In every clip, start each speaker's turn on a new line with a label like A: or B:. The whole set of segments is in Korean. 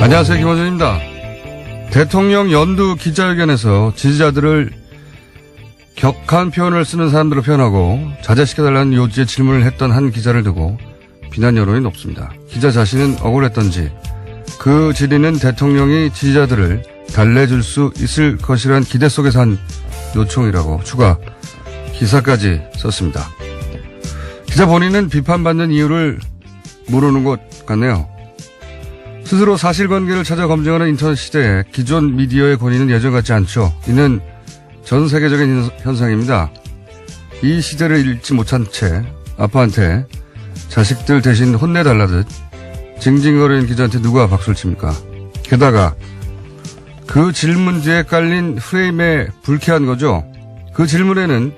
A: 안녕하세요, 김호준입니다. 대통령 연두 기자회견에서 지지자들을 격한 표현을 쓰는 사람들로 표현하고 자제시켜달라는 요지의 질문을 했던 한 기자를 두고 비난 여론이 높습니다. 기자 자신은 억울했던지 그 질의는 대통령이 지지자들을 달래줄 수 있을 것이란 기대 속에서 한 요청이라고 추가 기사까지 썼습니다. 기자 본인은 비판받는 이유를 모르는 것 같네요. 스스로 사실관계를 찾아 검증하는 인터넷 시대에 기존 미디어의 권위는 예전 같지 않죠. 이는 전 세계적인 현상입니다. 이 시대를 읽지 못한 채 아빠한테 자식들 대신 혼내달라듯 징징거리는 기자한테 누가 박수를 칩니까? 게다가 그 질문 뒤에 깔린 프레임에 불쾌한 거죠. 그 질문에는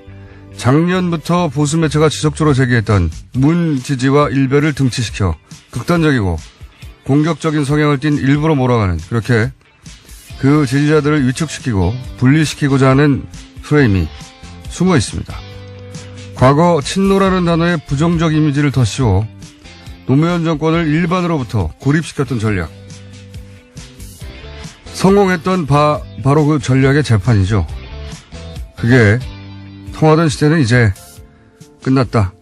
A: 작년부터 보수 매체가 지속적으로 제기했던 문 지지와 일베를 등치시켜 극단적이고 공격적인 성향을 띤 일부러 몰아가는, 그렇게 그 지지자들을 위축시키고 분리시키고자 하는 프레임이 숨어 있습니다. 과거 친노라는 단어에 부정적 이미지를 더 씌워 노무현 정권을 일반으로부터 고립시켰던 전략. 성공했던 바로 그 전략의 재판이죠. 그게 통하던 시대는 이제 끝났다.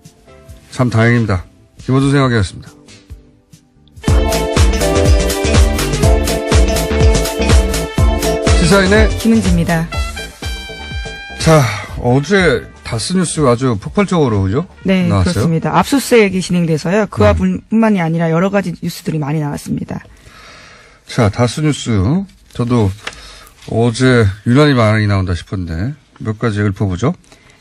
A: 참 다행입니다. 김호준 생각이었습니다. 시사인의
B: 김은지입니다.
A: 자, 어제 다스뉴스 아주 폭발적으로 그죠?
B: 네,
A: 나왔어요?
B: 그렇습니다. 압수수색이 진행돼서요. 그와 뿐만이 아니라 여러 가지 뉴스들이 많이 나왔습니다.
A: 자, 다스뉴스 저도 어제 유난히 많이 나온다 싶었는데 몇 가지 읊어보죠.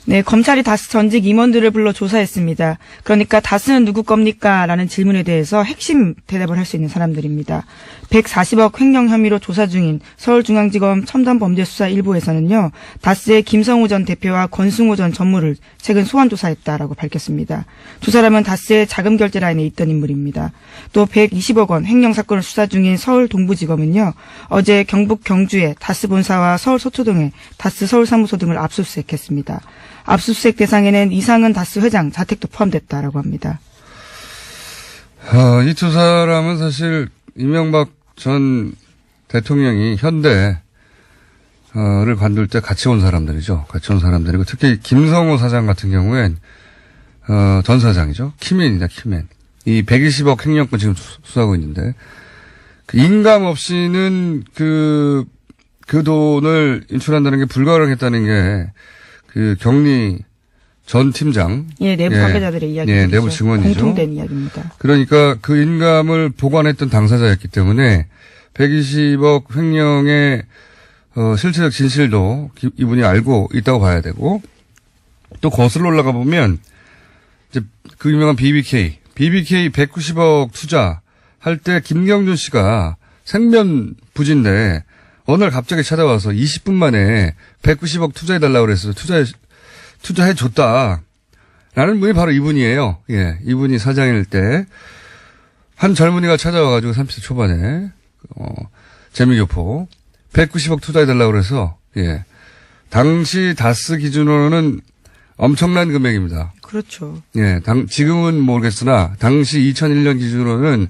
B: 네, 검찰이 다스 전직 임원들을 불러 조사했습니다. 그러니까 다스는 누구 겁니까? 라는 질문에 대해서 핵심 대답을 할 수 있는 사람들입니다. 140억 횡령 혐의로 조사 중인 서울중앙지검 첨단범죄수사 1부에서는요. 다스의 김성우 전 대표와 권승호 전 전무를 최근 소환조사했다라고 밝혔습니다. 두 사람은 다스의 자금 결제 라인에 있던 인물입니다. 또 120억 원 횡령 사건을 수사 중인 서울 동부지검은요. 어제 경북 경주의 다스 본사와 서울 서초동의 다스 서울사무소 등을 압수수색했습니다. 압수수색 대상에는 이상은 다스 회장 자택도 포함됐다라고 합니다.
A: 이 두 사람은 사실 이명박 전 대통령이 현대를 관둘 때 같이 온 사람들이죠. 같이 온 사람들이고 특히 김성호 사장 같은 경우엔 전 사장이죠. 키맨이다, 키맨. 이 120억 횡령권 지금 수사하고 있는데 그 인감 없이는 그 돈을 인출한다는 게 불가능했다는 게 그 경리 전 팀장.
B: 예, 내부 관계자들의 이야기죠.
A: 예, 내부 증언이죠.
B: 공통된 이야기입니다.
A: 그러니까 그 인감을 보관했던 당사자였기 때문에 120억 횡령의 실체적 진실도 이분이 알고 있다고 봐야 되고, 또 거슬러 올라가 보면 이제 그 유명한 BBK 190억 투자할 때 김경준 씨가 생면 부진데 어느 날 갑자기 찾아와서 20분 만에 190억 투자해달라고 그래서 투자해줬다. 라는 분이 바로 이분이에요. 예, 이분이 사장일 때 한 젊은이가 찾아와가지고 30대 초반에 재미교포 190억 투자해달라고 그래서, 예, 당시 다스 기준으로는 엄청난 금액입니다.
B: 그렇죠.
A: 예, 지금은 모르겠으나 당시 2001년 기준으로는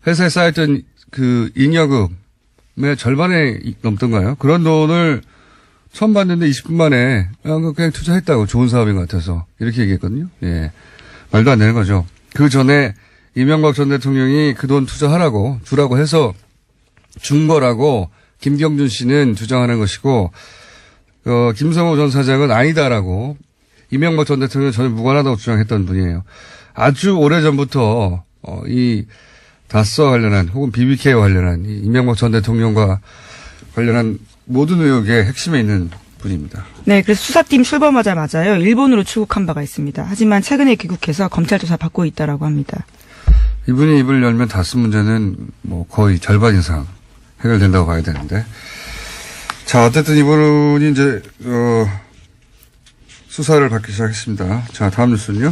A: 회사에 쌓였던 그 잉여금의 절반에 넘던가요? 그런 돈을 처음 봤는데 20분 만에 그냥 투자했다고, 좋은 사업인 것 같아서 이렇게 얘기했거든요. 예, 말도 안 되는 거죠. 그 전에 이명박 전 대통령이 그 돈 투자하라고 주라고 해서 준 거라고 김경준 씨는 주장하는 것이고, 김성호 전 사장은 아니다라고 이명박 전 대통령은 전혀 무관하다고 주장했던 분이에요. 아주 오래 전부터 이 다스와 관련한 혹은 BBK와 관련한 이 이명박 전 대통령과 관련한 모든 의혹의 핵심에 있는 분입니다.
B: 네, 그래서 수사팀 출범하자마자요, 일본으로 출국한 바가 있습니다. 하지만 최근에 귀국해서 검찰 조사 받고 있다라고 합니다.
A: 이분이 입을 열면 다스 문제는 뭐 거의 절반 이상 해결된다고 봐야 되는데. 자, 어쨌든 이분이 이제 수사를 받기 시작했습니다. 자, 다음 뉴스는요.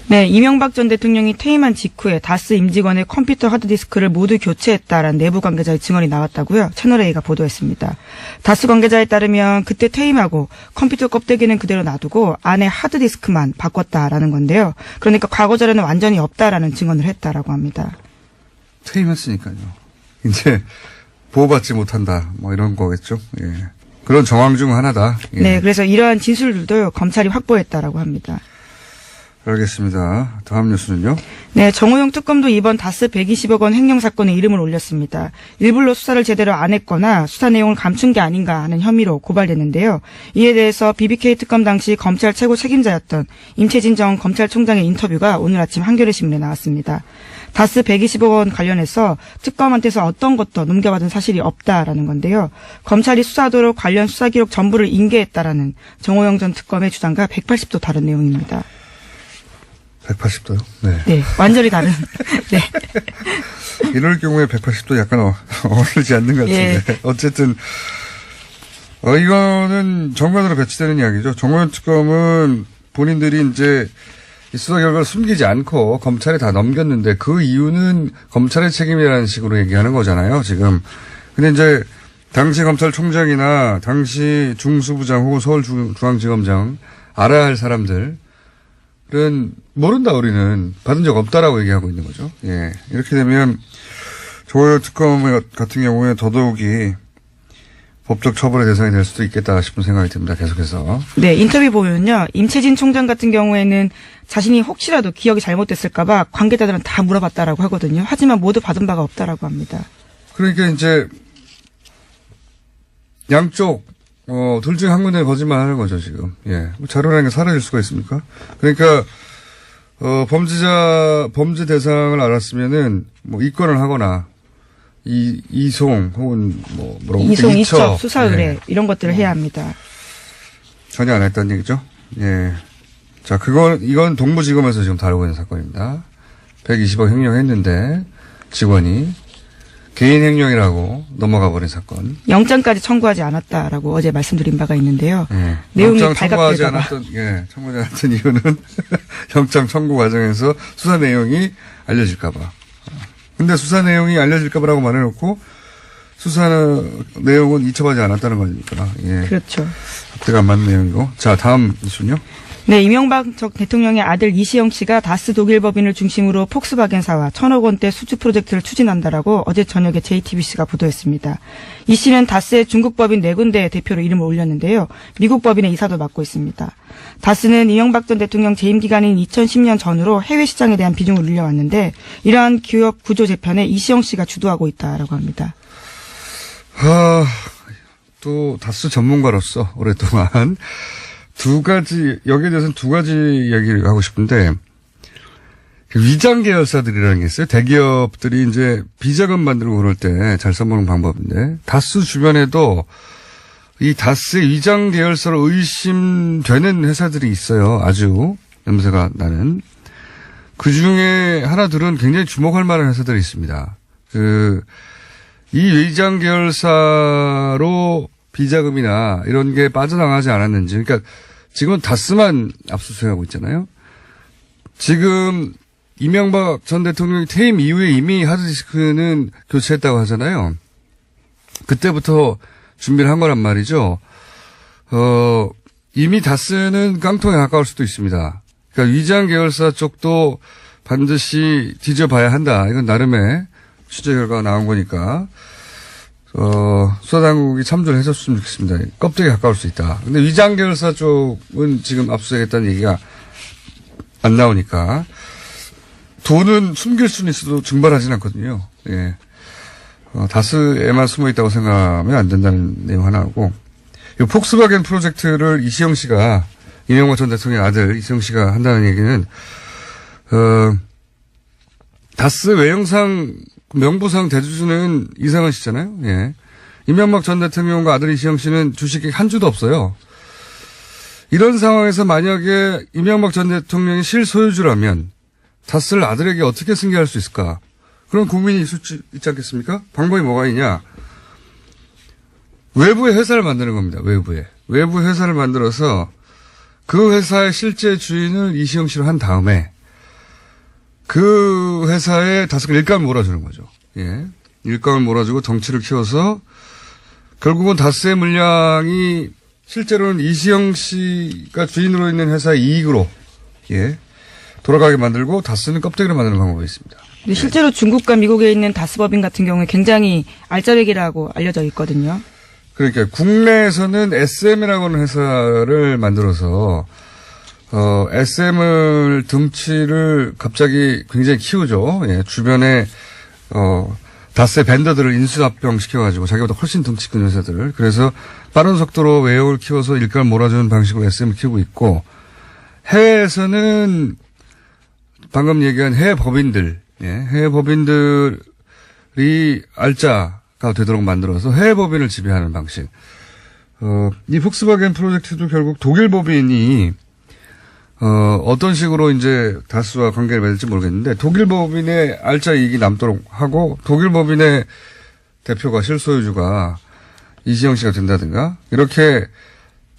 B: 네, 이명박 전 대통령이 퇴임한 직후에 다스 임직원의 컴퓨터 하드디스크를 모두 교체했다라는 내부 관계자의 증언이 나왔다고요. 채널A가 보도했습니다. 다스 관계자에 따르면 그때 퇴임하고 컴퓨터 껍데기는 그대로 놔두고 안에 하드디스크만 바꿨다라는 건데요. 그러니까 과거 자료는 완전히 없다라는 증언을 했다라고 합니다.
A: 퇴임했으니까요. 이제 보호받지 못한다. 뭐 이런 거겠죠. 예. 그런 정황 중 하나다. 예.
B: 네, 그래서 이러한 진술들도 검찰이 확보했다라고 합니다.
A: 알겠습니다. 다음 뉴스는요?
B: 네, 정호영 특검도 이번 다스 120억 원 횡령 사건에 이름을 올렸습니다. 일부러 수사를 제대로 안 했거나 수사 내용을 감춘 게 아닌가 하는 혐의로 고발됐는데요. 이에 대해서 BBK 특검 당시 검찰 최고 책임자였던 임채진 전 검찰총장의 인터뷰가 오늘 아침 한겨레 신문에 나왔습니다. 다스 120억 원 관련해서 특검한테서 어떤 것도 넘겨받은 사실이 없다라는 건데요. 검찰이 수사하도록 관련 수사 기록 전부를 인계했다라는 정호영 전 특검의 주장과 180도 다른 내용입니다.
A: 180도요? 네.
B: 네, 완전히 다른. 네.
A: 이럴 경우에 180도 약간 어울리지 않는 것 같은데.
B: 예.
A: 어쨌든, 이거는 정면으로 배치되는 이야기죠. 정호영 특검은 본인들이 이제 이 수사 결과를 숨기지 않고 검찰에 다 넘겼는데 그 이유는 검찰의 책임이라는 식으로 얘기하는 거잖아요, 지금. 근데 이제 당시 검찰총장이나 당시 중수부장 혹은 서울중앙지검장 알아야 할 사람들 모른다 우리는 받은 적 없다라고 얘기하고 있는 거죠. 예. 이렇게 되면 조호영 특검 같은 경우에 더더욱이 법적 처벌의 대상이 될 수도 있겠다 싶은 생각이 듭니다. 계속해서.
B: 네, 인터뷰 보면요. 임채진 총장 같은 경우에는 자신이 혹시라도 기억이 잘못됐을까 봐 관계자들은 다 물어봤다라고 하거든요. 하지만 모두 받은 바가 없다라고 합니다.
A: 그러니까 이제 양쪽 둘 중에 한 군데 거짓말 하는 거죠, 지금. 예. 자료라는 게 사라질 수가 있습니까? 그러니까, 범죄 대상을 알았으면은, 뭐, 입건을 하거나, 이송, 혹은
B: 이송, 이첩, 수사 의뢰,
A: 예.
B: 이런 것들을 해야 합니다.
A: 전혀 안 했다는 얘기죠? 예. 자, 이건 동부지검에서 지금 다루고 있는 사건입니다. 120억 횡령했는데, 직원이, 개인 횡령이라고 넘어가 버린 사건.
B: 영장까지 청구하지 않았다라고 어제 말씀드린 바가 있는데요.
A: 예.
B: 내용이
A: 영장 청구하지
B: 발각되다가
A: 청구하지 않았던 이유는 영장 청구 과정에서 수사 내용이 알려질까봐. 근데 수사 내용이 알려질까봐라고 말해놓고 수사 내용은 이첩하지 않았다는 거니까. 예.
B: 그렇죠.
A: 합대가 안 맞는 내용이고. 자, 다음 이슈는요?
B: 네, 이명박 전 대통령의 아들 이시영 씨가 다스 독일 법인을 중심으로 폭스바겐사와 1,000억 원대 수주 프로젝트를 추진한다라고 어제 저녁에 JTBC가 보도했습니다. 이 씨는 다스의 중국 법인 4군데 대표로 이름을 올렸는데요. 미국 법인의 이사도 맡고 있습니다. 다스는 이명박 전 대통령 재임 기간인 2010년 전후로 해외 시장에 대한 비중을 늘려왔는데 이러한 기업 구조 재편에 이시영 씨가 주도하고 있다라고 합니다.
A: 또 다스 전문가로서 오랫동안 여기에 대해서는 두 가지 얘기를 하고 싶은데, 위장 계열사들이라는 게 있어요. 대기업들이 이제 비자금 만들고 그럴 때 잘 써먹는 방법인데, 다스 주변에도 이 다스의 위장 계열사로 의심되는 회사들이 있어요. 아주 냄새가 나는. 그 중에 하나들은 굉장히 주목할 만한 회사들이 있습니다. 이 위장 계열사로 비자금이나 이런 게 빠져나가지 않았는지. 그러니까 지금 다스만 압수수색하고 있잖아요. 지금 이명박 전 대통령이 퇴임 이후에 이미 하드디스크는 교체했다고 하잖아요. 그때부터 준비를 한 거란 말이죠. 이미 다스는 깡통에 가까울 수도 있습니다. 그러니까 위장 계열사 쪽도 반드시 뒤져봐야 한다. 이건 나름의 취재 결과가 나온 거니까. 수사당국이 참조를 해줬으면 좋겠습니다. 껍데기에 가까울 수 있다. 근데 위장 계열사 쪽은 지금 압수하겠다는 얘기가 안 나오니까 돈은 숨길 수는 있어도 증발하지는 않거든요. 예. 다스에만 숨어 있다고 생각하면 안 된다는 내용 하나고, 이 폭스바겐 프로젝트를 이시영 씨가, 이명박 전 대통령의 아들 이시영 씨가 한다는 얘기는, 다스 외형상 명부상 대주주는 이상은 씨잖아요. 예. 이명박 전 대통령과 아들 이시영 씨는 주식이 한 주도 없어요. 이런 상황에서 만약에 이명박 전 대통령이 실소유주라면 다스를 아들에게 어떻게 승계할 수 있을까? 그런 고민이 있지 않겠습니까? 방법이 뭐가 있냐? 외부의 회사를 만드는 겁니다. 외부 회사를 만들어서 그 회사의 실제 주인을 이시영 씨로 한 다음에 그 회사에 다스가 일감을 몰아주는 거죠. 예. 일감을 몰아주고 덩치를 키워서 결국은 다스의 물량이 실제로는 이시영 씨가 주인으로 있는 회사의 이익으로, 예, 돌아가게 만들고 다스는 껍데기를 만드는 방법이 있습니다.
B: 근데 실제로 중국과 미국에 있는 다스법인 같은 경우에 굉장히 알짜배기라고 알려져 있거든요.
A: 그러니까 국내에서는 SM이라고 하는 회사를 만들어서 SM을 덩치를 갑자기 굉장히 키우죠. 예, 주변에 다스의 벤더들을 인수합병 시켜가지고 자기보다 훨씬 덩치 큰 회사들을 그래서 빠른 속도로 외형을 키워서 일가를 몰아주는 방식으로 SM을 키우고 있고 해외에서는 방금 얘기한 해외 법인들, 예, 해외 법인들이 알짜가 되도록 만들어서 해외 법인을 지배하는 방식. 이 폭스바겐 프로젝트도 결국 독일 법인이 어떤 식으로 이제 다스와 관계를 맺을지 모르겠는데 독일 법인의 알짜 이익이 남도록 하고 독일 법인의 대표가 실소유주가 이시영 씨가 된다든가 이렇게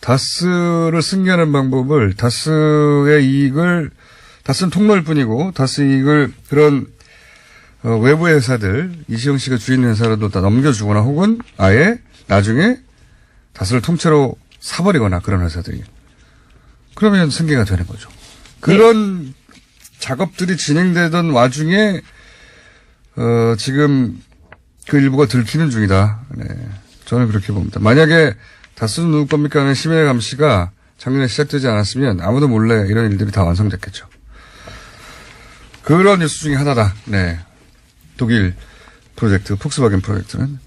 A: 다스를 승계하는 방법을 다스의 이익을 다스는 통로일 뿐이고 다스 이익을 그런 외부의 회사들 이시영 씨가 주인 회사라도 다 넘겨주거나 혹은 아예 나중에 다스를 통째로 사버리거나 그런 회사들이 그러면 승계가 되는 거죠. 그런 네. 작업들이 진행되던 와중에 지금 그 일부가 들키는 중이다. 네. 저는 그렇게 봅니다. 만약에 다스는 누구 겁니까 하는 심의 감시가 작년에 시작되지 않았으면 아무도 몰래 이런 일들이 다 완성됐겠죠. 그런 뉴스 중에 하나다. 네. 독일 프로젝트, 폭스바겐 프로젝트는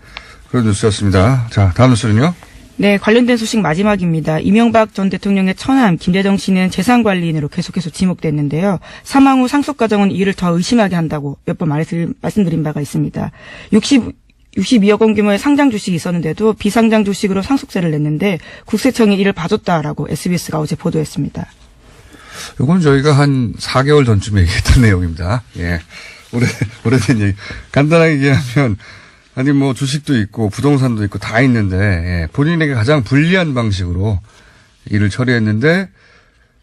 A: 그런 뉴스였습니다. 자, 다음 뉴스는요.
B: 네, 관련된 소식 마지막입니다. 이명박 전 대통령의 처남 김대정 씨는 재산관리인으로 계속해서 지목됐는데요. 사망 후 상속 과정은 이를 더 의심하게 한다고 몇 번 말씀드린 바가 있습니다. 62억 원 규모의 상장 주식이 있었는데도 비상장 주식으로 상속세를 냈는데 국세청이 이를 봐줬다라고 SBS가 어제 보도했습니다.
A: 이건 저희가 한 4개월 전쯤에 얘기했던 내용입니다. 예. 오래된 얘기. 간단하게 얘기하면 아니 뭐 주식도 있고 부동산도 있고 다 있는데 예, 본인에게 가장 불리한 방식으로 일을 처리했는데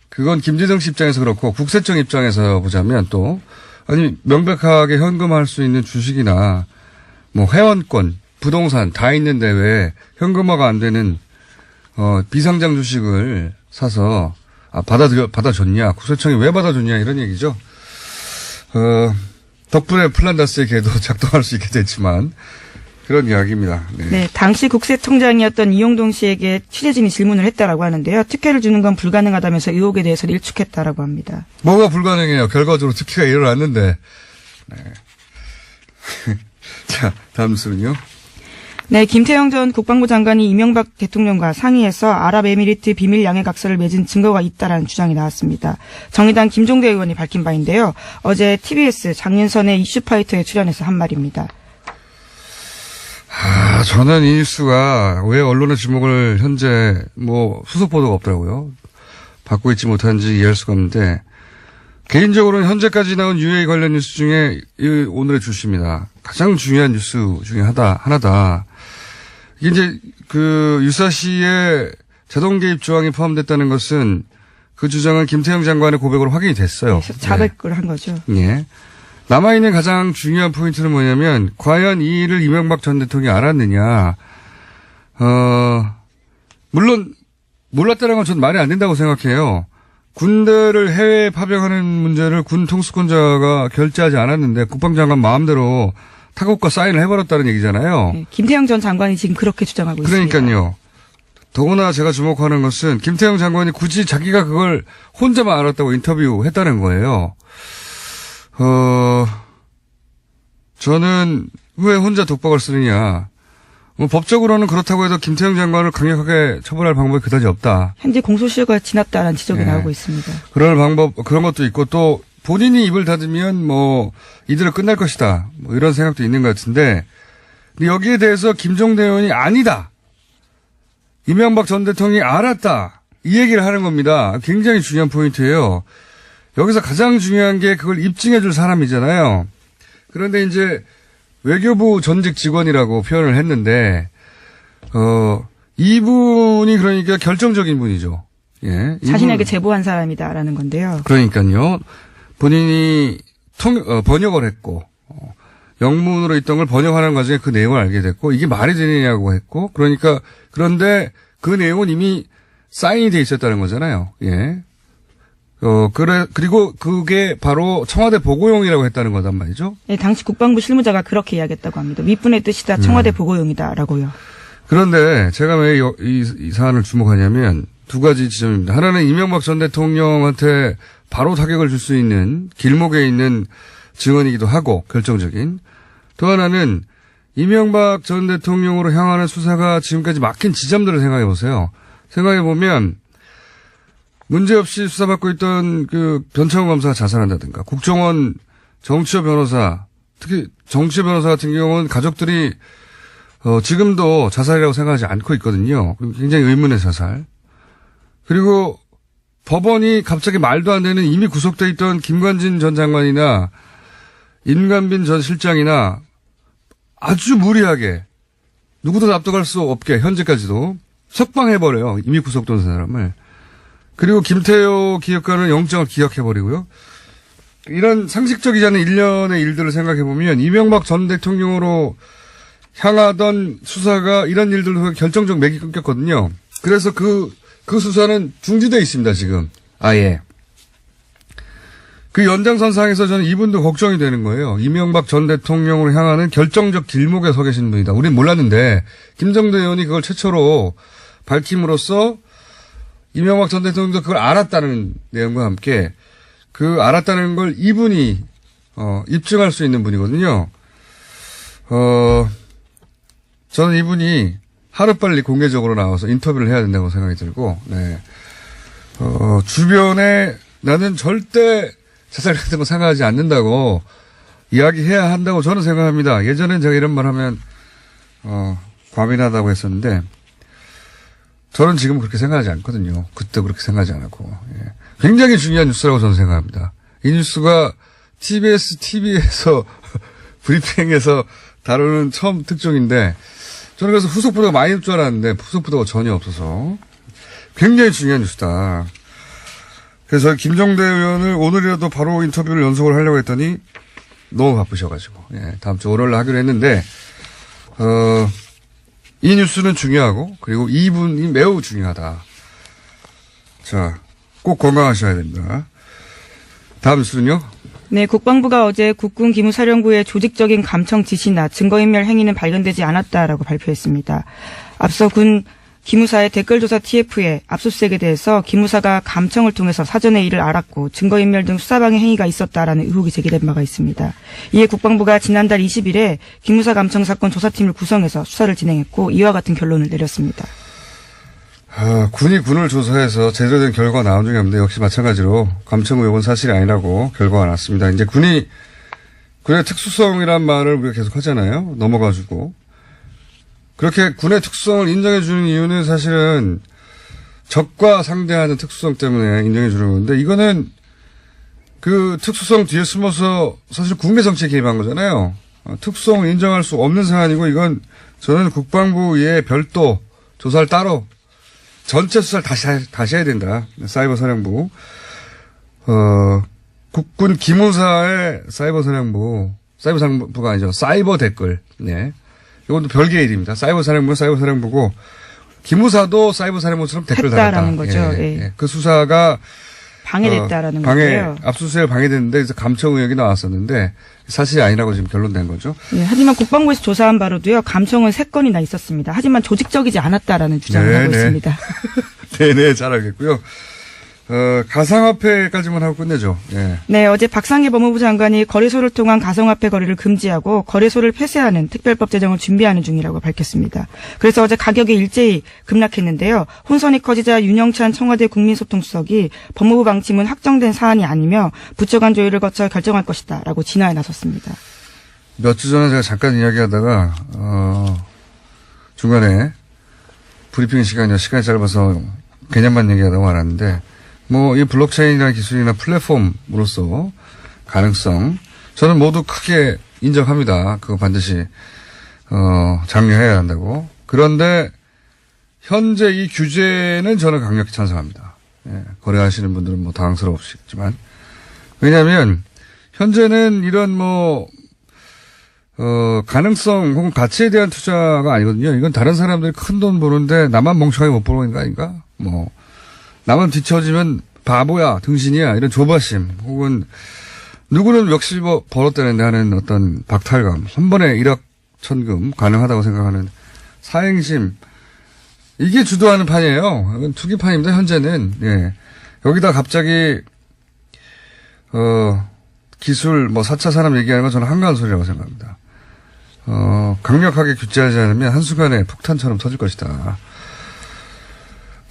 A: 그건 김대정 씨 입장에서 그렇고 국세청 입장에서 보자면 또 아니 명백하게 현금화할 수 있는 주식이나 뭐 회원권, 부동산 다 있는데 왜 현금화가 안 되는 비상장 주식을 사서 받아줬냐 국세청이 왜 받아줬냐 이런 얘기죠. 덕분에 플란다스의 개도 작동할 수 있게 됐지만 그런 이야기입니다. 네.
B: 네, 당시 국세청장이었던 이용동 씨에게 취재진이 질문을 했다라고 하는데요. 특혜를 주는 건 불가능하다면서 의혹에 대해서는 일축했다라고 합니다.
A: 뭐가 불가능해요? 결과적으로 특혜가 일어났는데. 네. 자, 다음 뉴스는요.
B: 네, 김태형 전 국방부 장관이 이명박 대통령과 상의해서 아랍에미리트 비밀 양해각서를 맺은 증거가 있다라는 주장이 나왔습니다. 정의당 김종대 의원이 밝힌 바인데요. 어제 TBS 장윤선의 이슈파이터에 출연해서 한 말입니다.
A: 저는 이 뉴스가 왜 언론의 주목을 현재 수속 보도가 없더라고요. 받고 있지 못한지 이해할 수가 없는데 개인적으로는 현재까지 나온 UAE 관련 뉴스 중에 오늘의 주시입니다. 가장 중요한 뉴스 중에 하나다. 이게 이제 유사시에 자동 개입 조항이 포함됐다는 것은 그 주장은 김태형 장관의 고백으로 확인이 됐어요.
B: 자백을 한 거죠.
A: 예. 남아있는 가장 중요한 포인트는 뭐냐면, 과연 이 일을 이명박 전 대통령이 알았느냐. 물론, 몰랐다는 건 전 말이 안 된다고 생각해요. 군대를 해외에 파병하는 문제를 군 통수권자가 결재하지 않았는데, 국방장관 마음대로 타국과 사인을 해버렸다는 얘기잖아요.
B: 네, 김태형 전 장관이 지금 그렇게 주장하고 있습니다.
A: 그러니까요. 더구나 제가 주목하는 것은, 김태형 장관이 굳이 자기가 그걸 혼자만 알았다고 인터뷰했다는 거예요. 저는 왜 혼자 독박을 쓰느냐. 법적으로는 그렇다고 해도 김태형 장관을 강력하게 처벌할 방법이 그다지 없다.
B: 현재 공소시효가 지났다는 지적이
A: 네.
B: 나오고 있습니다.
A: 그런 것도 있고 또 본인이 입을 닫으면 이대로 끝날 것이다. 이런 생각도 있는 것 같은데. 근데 여기에 대해서 김종대 의원이 아니다. 이명박 전 대통령이 알았다. 이 얘기를 하는 겁니다. 굉장히 중요한 포인트예요. 여기서 가장 중요한 게 그걸 입증해 줄 사람이잖아요. 그런데 이제 외교부 전직 직원이라고 표현을 했는데, 이분이 그러니까 결정적인 분이죠. 예.
B: 자신에게 제보한 사람이다라는 건데요.
A: 그러니까요. 본인이 번역을 했고, 영문으로 있던 걸 번역하는 과정에 그 내용을 알게 됐고, 이게 말이 되느냐고 했고, 그런데 그 내용은 이미 사인이 돼 있었다는 거잖아요. 예. 그리고 그게 바로 청와대 보고용이라고 했다는 거단 말이죠.
B: 네, 당시 국방부 실무자가 그렇게 이야기했다고 합니다. 윗분의 뜻이다. 청와대 보고용이다라고요.
A: 그런데 제가 왜 이 사안을 주목하냐면 두 가지 지점입니다. 하나는 이명박 전 대통령한테 바로 타격을 줄 수 있는 길목에 있는 증언이기도 하고 결정적인. 또 하나는 이명박 전 대통령으로 향하는 수사가 지금까지 막힌 지점들을 생각해 보세요. 생각해 보면 문제없이 수사받고 있던 그 변창훈 검사가 자살한다든가 국정원 정치호 변호사, 특히 정치호 변호사 같은 경우는 가족들이 지금도 자살이라고 생각하지 않고 있거든요. 굉장히 의문의 자살. 그리고 법원이 갑자기 말도 안 되는 이미 구속돼 있던 김관진 전 장관이나 임관빈 전 실장이나 아주 무리하게 누구도 납득할 수 없게 현재까지도 석방해버려요. 이미 구속된 사람을. 그리고 김태효 기획관은 영장을 기각해버리고요. 이런 상식적이지 않은 일련의 일들을 생각해보면 이명박 전 대통령으로 향하던 수사가 이런 일들로 결정적 맥이 끊겼거든요. 그래서 그 수사는 중지되어 있습니다, 지금. 아예. 그 연장선상에서 저는 이분도 걱정이 되는 거예요. 이명박 전 대통령으로 향하는 결정적 길목에 서 계신 분이다. 우린 몰랐는데, 김정대 의원이 그걸 최초로 밝힘으로써 이명박 전 대통령도 그걸 알았다는 내용과 함께 그 알았다는 걸 이분이, 입증할 수 있는 분이거든요. 저는 이분이 하루빨리 공개적으로 나와서 인터뷰를 해야 된다고 생각이 들고, 네. 주변에 나는 절대 자살 같은 거 생각하지 않는다고 이야기해야 한다고 저는 생각합니다. 예전엔 제가 이런 말 하면, 과민하다고 했었는데, 저는 지금 그렇게 생각하지 않거든요. 그때 그렇게 생각하지 않았고. 예. 굉장히 중요한 뉴스라고 저는 생각합니다. 이 뉴스가 TBS TV에서 브리핑에서 다루는 처음 특종인데, 저는 그래서 후속 보도가 많이 올 줄 알았는데 후속 보도가 전혀 없어서 굉장히 중요한 뉴스다. 그래서 김정대 의원을 오늘이라도 바로 인터뷰를 연속을 하려고 했더니 너무 바쁘셔가지고 다음 주 월요일에 하기로 했는데 이 뉴스는 중요하고 그리고 이분이 매우 중요하다. 자, 꼭 건강하셔야 됩니다. 다음 뉴스는요?
B: 네, 국방부가 어제 국군 기무사령부의 조직적인 감청 지시나 증거인멸 행위는 발견되지 않았다라고 발표했습니다. 앞서 군 기무사의 댓글조사 TF에 압수수색에 대해서 기무사가 감청을 통해서 사전에 이를 알았고 증거인멸 등 수사방해 행위가 있었다라는 의혹이 제기된 바가 있습니다. 이에 국방부가 지난달 20일에 기무사 감청 사건 조사팀을 구성해서 수사를 진행했고 이와 같은 결론을 내렸습니다.
A: 군이 군을 조사해서 제대로 된 결과가 나온 적이 없는데 역시 마찬가지로 감청 의혹은 사실이 아니라고 결과가 났습니다. 이제 군의 특수성이란 말을 우리가 계속 하잖아요. 넘어가지고. 그렇게 군의 특수성을 인정해 주는 이유는 사실은 적과 상대하는 특수성 때문에 인정해 주는 건데 이거는 그 특수성 뒤에 숨어서 사실 국내 정치에 개입한 거잖아요. 특수성을 인정할 수 없는 사안이고 이건 저는 국방부의 별도 조사를 따로 전체 수사를 다시 해야 된다. 사이버 사령부. 국군 기무사의 사이버 사령부가 아니죠. 사이버 댓글. 네. 이것도 별개의 일입니다. 사이버 사령부고, 기무사도 사이버 사령부처럼 댓글 달았다는
B: 거죠.
A: 예. 그 수사가
B: 방해됐다라는 거죠.
A: 압수수색 방해됐는데 그래서 감청 의혹이 나왔었는데 사실이 아니라고 지금 결론낸 거죠.
B: 네, 하지만 국방부에서 조사한 바로도요. 감청은 3건이나 있었습니다. 하지만 조직적이지 않았다라는 주장을 하고 있습니다.
A: 네네, 잘 알겠고요. 가상화폐까지만 하고 끝내죠. 예.
B: 네, 어제 박상기 법무부 장관이 거래소를 통한 가상화폐 거래를 금지하고 거래소를 폐쇄하는 특별법 제정을 준비하는 중이라고 밝혔습니다. 그래서 어제 가격이 일제히 급락했는데요. 혼선이 커지자 윤영찬 청와대 국민소통수석이 법무부 방침은 확정된 사안이 아니며 부처 간 조율을 거쳐 결정할 것이다 라고 진화에 나섰습니다.
A: 몇 주 전에 제가 잠깐 이야기하다가 중간에 브리핑 시간이 짧아서 개념만 얘기하다가 말았는데 이 블록체인이라는 기술이나 플랫폼으로서 가능성, 저는 모두 크게 인정합니다. 그거 반드시, 장려해야 한다고. 그런데, 현재 이 규제는 저는 강력히 찬성합니다. 예, 거래하시는 분들은 당황스러우시겠지만. 왜냐하면, 현재는 이런 가능성 혹은 가치에 대한 투자가 아니거든요. 이건 다른 사람들이 큰 돈 버는데 나만 멍청하게 못 버는 거 아닌가? 나만 뒤처지면 바보야, 등신이야, 이런 조바심, 혹은 누구는 몇십억 벌었다는데 하는 어떤 박탈감, 한 번에 1억 천금 가능하다고 생각하는 사행심, 이게 주도하는 판이에요. 이건 투기판입니다, 현재는. 예. 여기다 갑자기, 기술, 4차 산업 얘기하는 건 저는 한가한 소리라고 생각합니다. 강력하게 규제하지 않으면 한순간에 폭탄처럼 터질 것이다.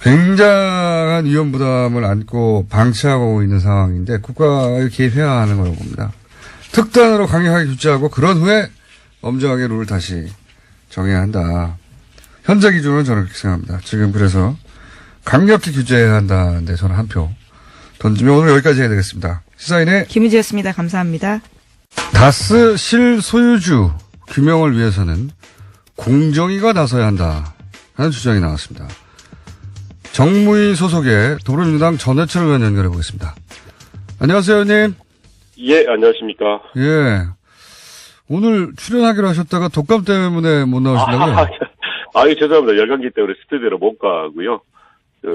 A: 굉장한 위험 부담을 안고 방치하고 있는 상황인데 국가가 개입해야 하는 거라고 봅니다. 특단으로 강력하게 규제하고 그런 후에 엄정하게 룰을 다시 정해야 한다. 현재 기준으로는 저는 그렇게 생각합니다. 지금 그래서 강력히 규제해야 한다는데 저는 한 표 던지면 오늘 여기까지 해야 되겠습니다. 시사인의
B: 김은지였습니다. 감사합니다.
A: 다스 실소유주 규명을 위해서는 공정위가 나서야 한다 하는 주장이 나왔습니다. 정무위 소속의 더불어민주당 전해철 의원 연결해 보겠습니다. 안녕하세요, 의원님.
C: 예, 안녕하십니까.
A: 예. 오늘 출연하기로 하셨다가 독감 때문에 못 나오신다고요?
C: 아유, 죄송합니다. 열감기 때문에 스튜디오로 못 가고요.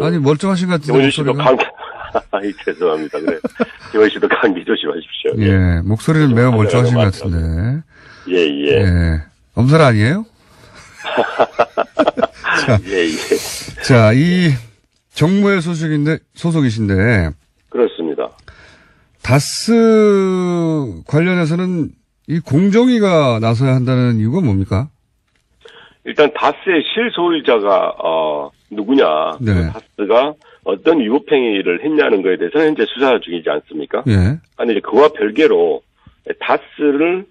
A: 아니, 멀쩡하신 것 같은데.
C: 김원준 씨도
A: 목소리가.
C: 감기, 아이, 죄송합니다. 그래. 김원준 씨도 감기 조심하십시오.
A: 예, 목소리는 매우 멀쩡하신 것 같은데.
C: 예, 예.
A: 예. 엄살 아니에요? 자,
C: 예, 예.
A: 자, 이 정무회 소속이신데.
C: 그렇습니다.
A: 다스 관련해서는 이 공정위가 나서야 한다는 이유가 뭡니까?
C: 일단 다스의 실소유자가, 누구냐.
A: 네.
C: 다스가 어떤 위법행위를 했냐는 거에 대해서는 현재 수사 중이지 않습니까?
A: 예.
C: 아니, 이제 그와 별개로 다스를,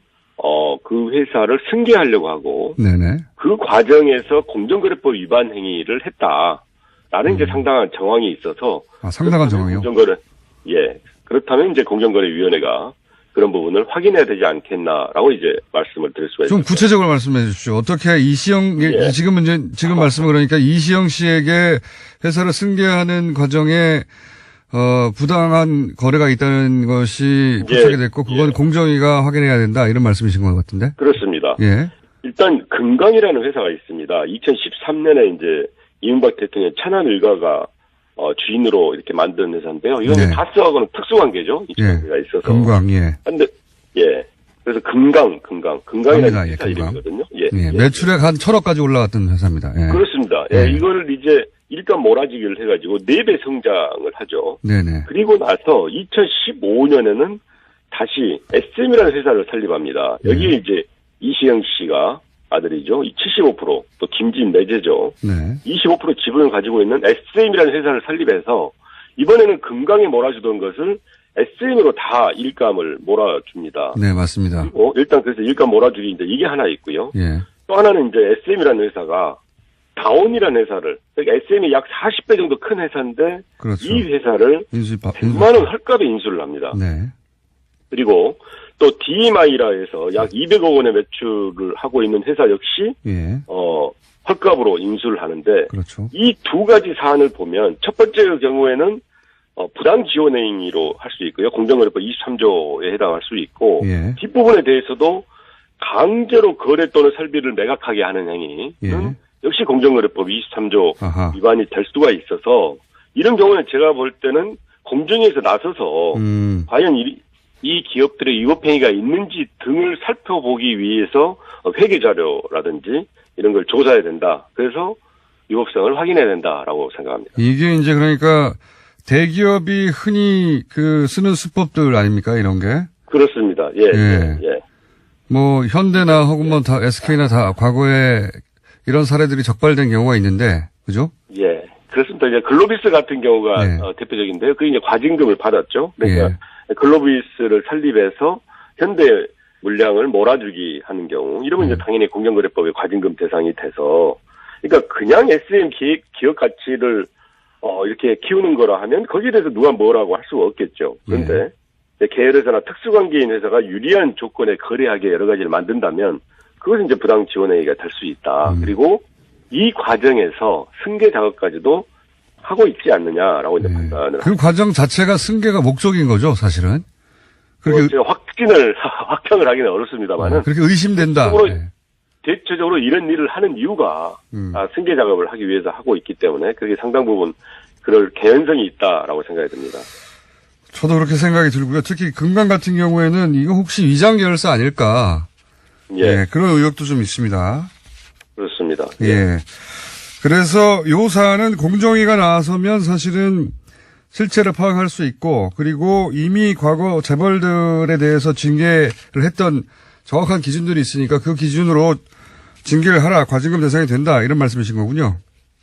C: 그 회사를 승계하려고 하고,
A: 네네.
C: 그 과정에서 공정거래법 위반 행위를 했다라는 이제 상당한 정황이 있어서.
A: 아, 상당한 정황이요?
C: 예. 그렇다면 이제 공정거래위원회가 그런 부분을 확인해야 되지 않겠나라고 이제 말씀을 드릴 수가
A: 좀
C: 있습니다.
A: 구체적으로 말씀해 주십시오. 어떻게 이시영,
C: 예.
A: 지금 말씀은 그러니까 이시영 씨에게 회사를 승계하는 과정에, 부당한 거래가 있다는 것이 포착이 됐고, 그건
C: 예.
A: 공정위가 확인해야 된다, 이런 말씀이신 것 같은데?
C: 그렇습니다.
A: 예.
C: 일단 금강이라는 회사가 있습니다. 2013년에 이제 이명박 대통령 천안 일가가 주인으로 이렇게 만든 회사인데요. 이건
A: 네.
C: 다스하고는 특수관계죠. 이
A: 예.
C: 관계가 있어서.
A: 금광, 예.
C: 근데 예. 그래서 금강이라는
A: 갑니다. 예,
C: 회사
A: 금강.
C: 이름이거든요. 예.
A: 예. 매출액 한 1,000억까지 올라갔던 회사입니다. 예.
C: 그렇습니다. 예. 이거를 이제 일감 몰아주기를 해가지고 4배 성장을 하죠.
A: 네네.
C: 그리고 나서 2015년에는 다시 SM이라는 회사를 설립합니다. 여기에 이제 이시영 씨가 아들이죠. 75%, 또 김진 내재죠.
A: 네.
C: 25% 지분을 가지고 있는 SM이라는 회사를 설립해서 이번에는 금강에 몰아주던 것을 SM으로 다 일감을 몰아줍니다.
A: 네, 맞습니다.
C: 그리고 일단 그래서 일감 몰아주기 이제 이게 하나 있고요.
A: 예.
C: 또 하나는 이제 SM이라는 회사가 다온이라는 회사를, 그러니까 SM이 약 40배 정도 큰 회사인데
A: 그렇죠.
C: 이 회사를 100만 원 헐값에 인수를 합니다.
A: 네.
C: 그리고 또 DMI라 해서 약 200억 원의 매출을 하고 있는 회사 역시
A: 예.
C: 헐값으로 인수를 하는데
A: 그렇죠.
C: 이 두 가지 사안을 보면 첫 번째 경우에는 부당 지원 행위로 할 수 있고요. 공정거래법 23조에 해당할 수 있고
A: 예.
C: 뒷부분에 대해서도 강제로 거래 또는 설비를 매각하게 하는 행위는
A: 예.
C: 역시 공정거래법 23조
A: 아하.
C: 위반이 될 수가 있어서 이런 경우는 제가 볼 때는 공정위에서 나서서 과연 이 기업들의 위법행위가 있는지 등을 살펴보기 위해서 회계 자료라든지 이런 걸 조사해야 된다. 그래서 위법성을 확인해야 된다라고 생각합니다.
A: 이게 이제 그러니까 대기업이 흔히 쓰는 수법들 아닙니까? 이런 게.
C: 그렇습니다. 예.
A: 예.
C: 예.
A: 뭐 현대나 혹은 뭐 다 SK나 다 과거에 이런 사례들이 적발된 경우가 있는데, 그죠?
C: 예. 그렇습니다. 이제 글로비스 같은 경우가
A: 예.
C: 대표적인데요. 그 이제 과징금을 받았죠. 그러니까
A: 예.
C: 글로비스를 설립해서 현대 물량을 몰아주기 하는 경우 이러면 이제 당연히 공정거래법의 과징금 대상이 돼서 그러니까 그냥 SM 기업 가치를 이렇게 키우는 거라 하면 거기에 대해서 누가 뭐라고 할 수가 없겠죠. 그런데 계열회사나 특수관계인 회사가 유리한 조건에 거래하게 여러 가지를 만든다면 그것은 이제 부당 지원행위가 될 수 있다. 그리고 이 과정에서 승계 작업까지도 하고 있지 않느냐라고 이제 판단을.
A: 그 과정 자체가 승계가 목적인 거죠, 사실은. 그렇게
C: 제가 확정을 하기는 어렵습니다만은.
A: 그렇게 의심된다.
C: 대체적으로 이런 일을 하는 이유가 승계 작업을 하기 위해서 하고 있기 때문에 그게 상당 부분 그럴 개연성이 있다라고 생각이 듭니다.
A: 저도 그렇게 생각이 들고요. 특히 금강 같은 경우에는 이거 혹시 위장 결사 아닐까?
C: 예,
A: 그런 의혹도 좀 있습니다.
C: 그렇습니다.
A: 예. 그래서 요 사안은 공정위가 나서면 사실은 실체를 파악할 수 있고, 그리고 이미 과거 재벌들에 대해서 징계를 했던 정확한 기준들이 있으니까 그 기준으로 징계를 하라, 과징금 대상이 된다, 이런 말씀이신 거군요.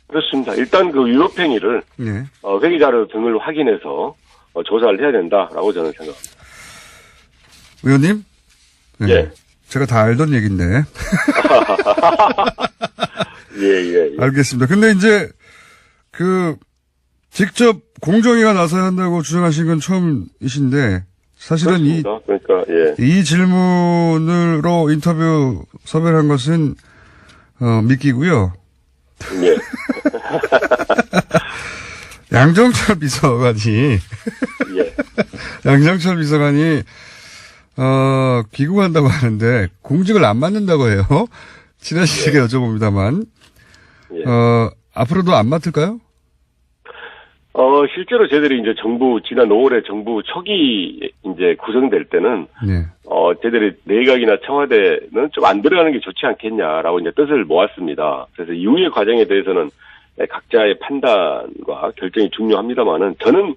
C: 그렇습니다. 일단 그 위법행위를
A: 네.
C: 회계자료 등을 확인해서 조사를 해야 된다라고 저는 생각합니다.
A: 의원님? 네.
C: 예.
A: 제가 다 알던 얘기인데.
C: 예.
A: 알겠습니다. 근데 이제 직접 공정위가 나서야 한다고 주장하신 건 처음이신데, 사실은
C: 그렇습니다. 그러니까, 예.
A: 이 질문으로 인터뷰 섭외를 한 것은, 미끼고요.
C: 예.
A: 양정철 비서관이, 양정철 비서관이, 귀국한다고 하는데, 공직을 안 맡는다고 해요. 친하시게 여쭤봅니다만,
C: 예.
A: 앞으로도 안 맡을까요?
C: 실제로 저희들이 이제 지난 5월에 정부 초기 이제 구성될 때는,
A: 네.
C: 저희들이 내각이나 청와대는 좀 안 들어가는 게 좋지 않겠냐라고 이제 뜻을 모았습니다. 그래서 이후의 과정에 대해서는 각자의 판단과 결정이 중요합니다만은 저는,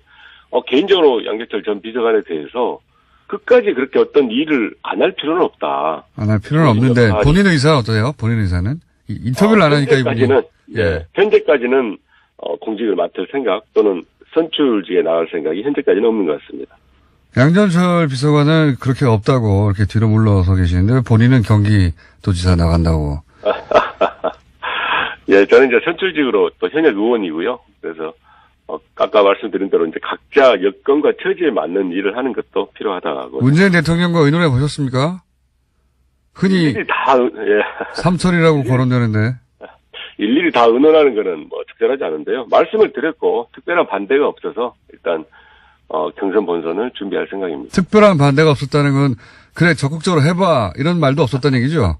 C: 개인적으로 양정철 전 비서관에 대해서 끝까지 그렇게 어떤 일을 안 할 필요는 없다.
A: 안 할 필요는 없는데, 본인 의사는 어떠세요? 본인 의사는? 인터뷰를 안 하니까
C: 현재까지는, 현재까지는, 공직을 맡을 생각 또는 선출직에 나갈 생각이 현재까지는 없는 것 같습니다.
A: 양정철 비서관은 그렇게 없다고 이렇게 뒤로 물러서 계시는데 본인은 경기도지사 나간다고.
C: 예, 저는 이제 선출직으로 또 현역 의원이고요. 그래서 아까 말씀드린 대로 이제 각자 여건과 처지에 맞는 일을 하는 것도 필요하다고.
A: 문재인 대통령과 의논해 보셨습니까? 흔히
C: 일일이 다
A: 삼철이라고 거론되는데.
C: 일일이 다 의논하는 거는 뭐 적절하지 않은데요. 말씀을 드렸고 특별한 반대가 없어서 일단 경선 본선을 준비할 생각입니다.
A: 특별한 반대가 없었다는 건 그래 적극적으로 해봐 이런 말도 없었다는 얘기죠.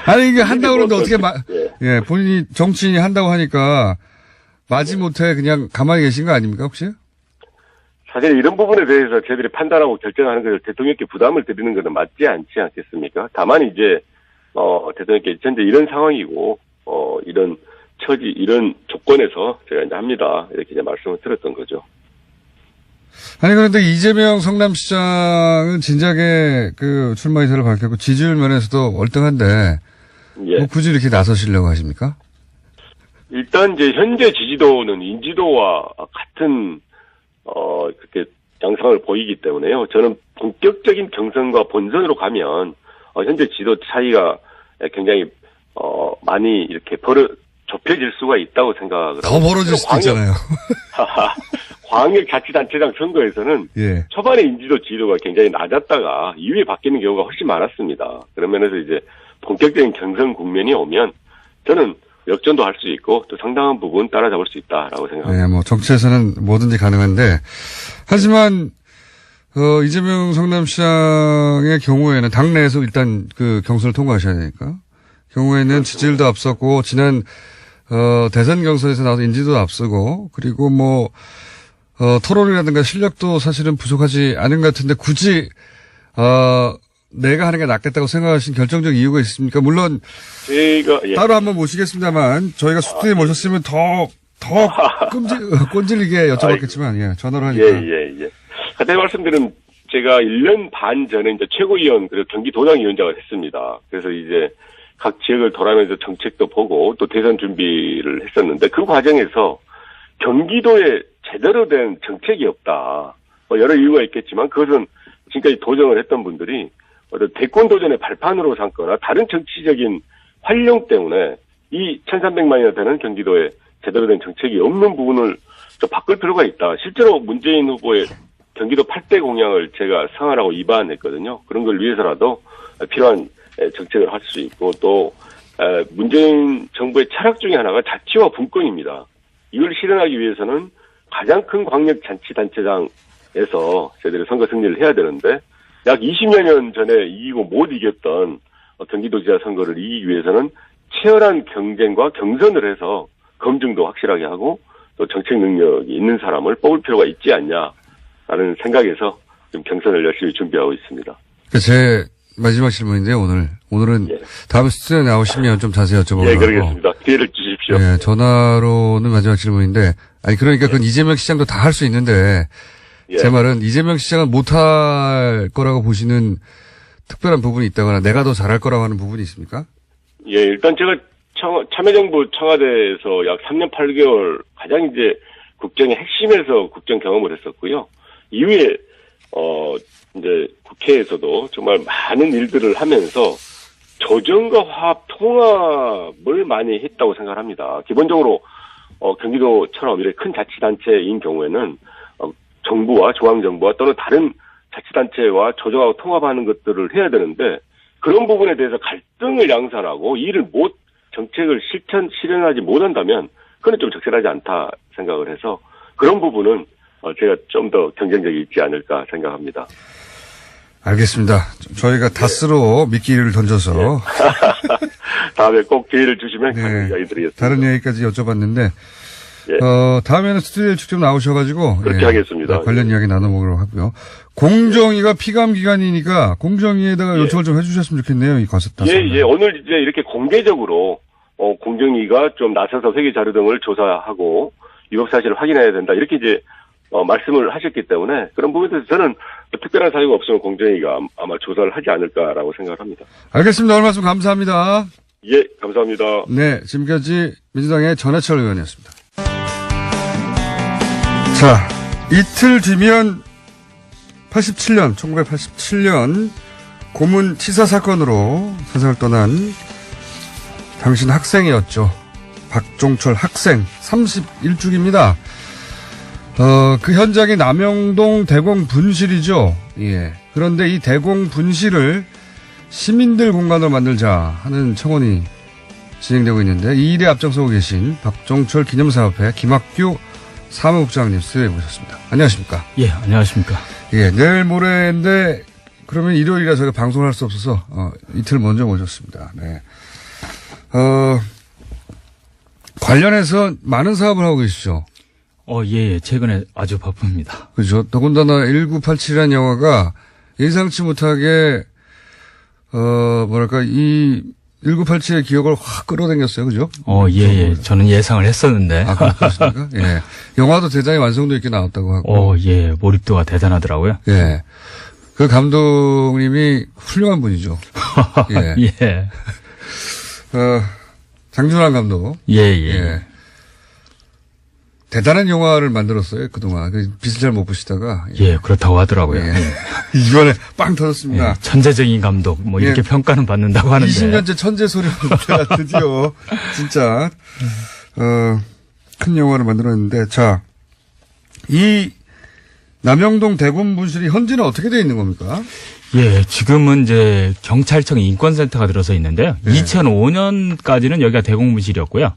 A: 아니 이게 한다고 그러는데 어떻게 본인이 정치인이 한다고 하니까 마지못해 그냥 가만히 계신 거 아닙니까 혹시?
C: 사실 이런 부분에 대해서 저희들이 판단하고 결정하는 것을 대통령께 부담을 드리는 것은 맞지 않지 않겠습니까? 다만 이제 대통령께 현재 이런 상황이고 이런 처지 이런 조건에서 제가 이제 합니다 이렇게 이제 말씀을 드렸던 거죠.
A: 아니 그런데 이재명 성남시장은 진작에 그 출마 의사를 밝혔고 지지율 면에서도 월등한데 뭐 굳이 이렇게 나서시려고 하십니까?
C: 일단 이제 현재 지지도는 인지도와 같은 그렇게 양상을 보이기 때문에요. 저는 본격적인 경선과 본선으로 가면 현재 지도 차이가 굉장히 많이 이렇게 좁혀질 수가 있다고 생각을
A: 더 벌어질 수도 있잖아요.
C: 광역자치단체장 선거에서는 초반에 인지도 지지도가 굉장히 낮았다가 이후에 바뀌는 경우가 훨씬 많았습니다. 그런 면에서 이제 본격적인 경선 국면이 오면 저는 역전도 할 수 있고 또 상당한 부분 따라잡을 수 있다라고 생각합니다.
A: 네, 뭐 정치에서는 뭐든지 가능한데 하지만 이재명 성남시장의 경우에는 당내에서 일단 그 경선을 통과하셔야 되니까 경우에는 지지율도 앞섰고 지난 대선 경선에서 나와서 인지도도 앞서고 그리고 뭐 토론이라든가 실력도 사실은 부족하지 않은 것 같은데 굳이 내가 하는 게 낫겠다고 생각하신 결정적 이유가 있습니까? 물론
C: 제가
A: 따로 한번 모시겠습니다만 저희가 스튜디오에 모셨으면 더 꼰질리게 여쭤봤겠지만 전화로 하니까
C: 그때 말씀드린 제가 1년 반 전에 이제 최고위원 그리고 경기도당위원장을 했습니다. 그래서 이제 각 지역을 돌아면서 정책도 보고 또 대선 준비를 했었는데 그 과정에서 경기도에 제대로 된 정책이 없다. 뭐 여러 이유가 있겠지만 그것은 지금까지 도전을 했던 분들이 어떤 대권 도전의 발판으로 삼거나 다른 정치적인 활용 때문에 이 1,300만이나 되는 경기도에 제대로 된 정책이 없는 부분을 좀 바꿀 필요가 있다. 실제로 문재인 후보의 경기도 8대 공약을 제가 상하라고 입안했거든요. 그런 걸 위해서라도 필요한 정책을 할 수 있고 또 문재인 정부의 철학 중에 하나가 자치와 분권입니다. 이걸 실현하기 위해서는 가장 큰 광역자치단체장에서 저희들이 선거 승리를 해야 되는데 약 20여 년 전에 이기고 못 이겼던 경기도지사 선거를 이기기 위해서는 치열한 경쟁과 경선을 해서 검증도 확실하게 하고 또 정책 능력이 있는 사람을 뽑을 필요가 있지 않냐라는 생각에서 지금 경선을 열심히 준비하고 있습니다.
A: 제 마지막 질문인데요, 오늘은
C: 예.
A: 다음 스튜디오에 나오시면 좀 자세히 여쭤보려고.
C: 예, 그러겠습니다. 기회를 주십시오.
A: 예, 전화로는 마지막 질문인데, 아니, 그러니까 그건 이재명 시장도 다 할 수 있는데,
C: 예.
A: 제 말은 이재명 시장은 못할 거라고 보시는 특별한 부분이 있다거나 내가 더 잘할 거라고 하는 부분이 있습니까?
C: 예, 일단 제가 참여정부 청와대에서 약 3년 8개월 가장 이제 국정의 핵심에서 국정 경험을 했었고요. 이후에 이제 국회에서도 정말 많은 일들을 하면서 조정과 화합, 통합을 많이 했다고 생각합니다. 기본적으로 경기도처럼 이렇게 큰 자치단체인 경우에는 정부와 중앙정부와 또는 다른 자치단체와 조정하고 통합하는 것들을 해야 되는데 그런 부분에 대해서 갈등을 양산하고 정책을 실현하지 못한다면 그건 좀 적절하지 않다 생각을 해서 그런 부분은 제가 좀 더 경쟁력이 있지 않을까 생각합니다.
A: 알겠습니다. 저희가 다스로 미끼를 던져서.
C: 다음에 꼭 기회를 주시면
A: 네,
C: 다른 이야기 드리겠습니다.
A: 다른 얘기까지 여쭤봤는데,
C: 예.
A: 다음에는 스튜디오에 직접 나오셔가지고.
C: 그렇게 하겠습니다.
A: 관련 이야기 나눠보도록 하고요. 공정위가 피감 기관이니까 공정위에다가
C: 예.
A: 요청을 좀 해주셨으면 좋겠네요. 이 과습
C: 예, 예. 오늘 이제 이렇게 공개적으로, 공정위가 좀 나서서 회계 자료 등을 조사하고 위법 사실을 확인해야 된다. 이렇게 이제, 말씀을 하셨기 때문에 그런 부분에 대해서 저는 특별한 사유가 없으면 공정위가 아마 조사를 하지 않을까라고 생각을 합니다.
A: 알겠습니다. 오늘 말씀 감사합니다.
C: 예, 감사합니다.
A: 네, 지금까지 민주당의 전해철 의원이었습니다. 자, 이틀 뒤면 1987년 고문 치사 사건으로 세상을 떠난 당신 학생이었죠. 박종철 학생 31주기입니다. 그 현장이 남영동 대공 분실이죠. 예. 그런데 이 대공 분실을 시민들 공간으로 만들자 하는 청원이 진행되고 있는데 이 일에 앞장서고 계신 박종철 기념사업회 김학규 사무국장님 스튜디오에 모셨습니다. 안녕하십니까?
D: 예, 안녕하십니까?
A: 예, 내일 모레인데 그러면 일요일이라 저희가 방송을 할 수 없어서 이틀 먼저 모셨습니다. 네. 관련해서 많은 사업을 하고 계시죠?
D: 예, 최근에 아주 바쁩니다.
A: 그죠. 더군다나 1987이라는 영화가 예상치 못하게, 이 1987의 기억을 확 끌어당겼어요. 그죠?
D: 예. 저는 예상을 했었는데.
A: 아, 그렇습니까? 예. 영화도 대단히 완성도 있게 나왔다고 하고.
D: 예, 몰입도가 대단하더라고요.
A: 예. 그 감독님이 훌륭한 분이죠. 예.
D: 예.
A: 장준환 감독.
D: 예.
A: 대단한 영화를 만들었어요, 그동안. 빛을 잘 못 보시다가.
D: 예, 그렇다고 하더라고요.
A: 예. 이번에 빵 터졌습니다.
D: 예, 천재적인 감독, 이렇게 평가는 받는다고 하는데.
A: 20년째 천재 소리를 내가 드디어, 진짜, 큰 영화를 만들었는데, 자, 이 남영동 대군 분실이 현재는 어떻게 되어 있는 겁니까?
D: 예, 지금은 이제 경찰청 인권센터가 들어서 있는데요.
A: 네.
D: 2005년까지는 여기가 대공분실이었고요.